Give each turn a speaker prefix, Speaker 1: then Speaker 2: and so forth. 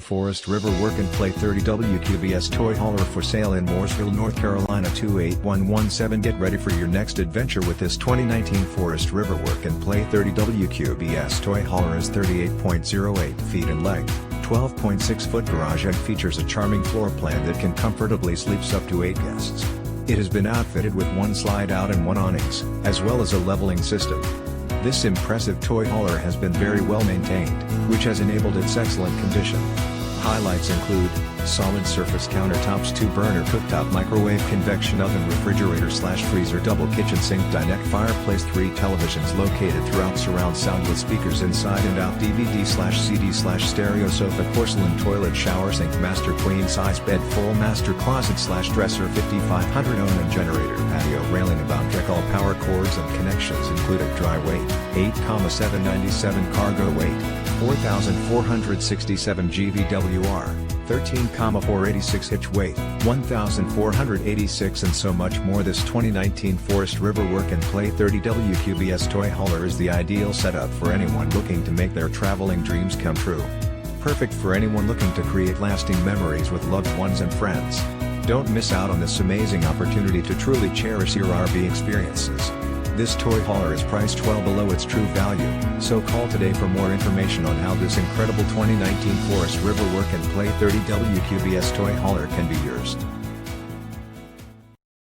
Speaker 1: Forest River Work and Play 30 WQBS Toy Hauler for sale in Mooresville, North Carolina 28117. Get ready for your next adventure with this 2019 Forest River Work and Play 30 WQBS Toy Hauler. Is 38.08 feet in length, 12.6-foot garage, and features a charming floor plan that can comfortably sleeps up to 8 guests. It has been outfitted with one slide out and one awnings, as well as a leveling system. This impressive toy hauler has been very well maintained, which has enabled its excellent condition. Highlights include solid surface countertops, 2-burner cooktop microwave, convection oven, refrigerator/freezer, double kitchen, SinkDinette, FireplaceThree televisions located throughout, surround sound with speakers inside and out, DVD/CD/StereoSofaPorcelain toilet, ShowerSinkMaster, queen size bed, full master closet/dresser, 5500 Onan GeneratorPatio railing, Abound DeckAll power cords and connections included. Dry weight 8,797, cargo weight 4,467 GVWR, 13,486 hitch weight, 1,486, and so much more. This 2019 Forest River Work and Play 30 WQBS Toy Hauler is the ideal setup for anyone looking to make their traveling dreams come true. Perfect for anyone looking to create lasting memories with loved ones and friends. Don't miss out on this amazing opportunity to truly cherish your RV experiences. This toy hauler is priced well below its true value, so call today for more information on how this incredible 2019 Forest River Work and Play 30 WQBS toy hauler can be yours.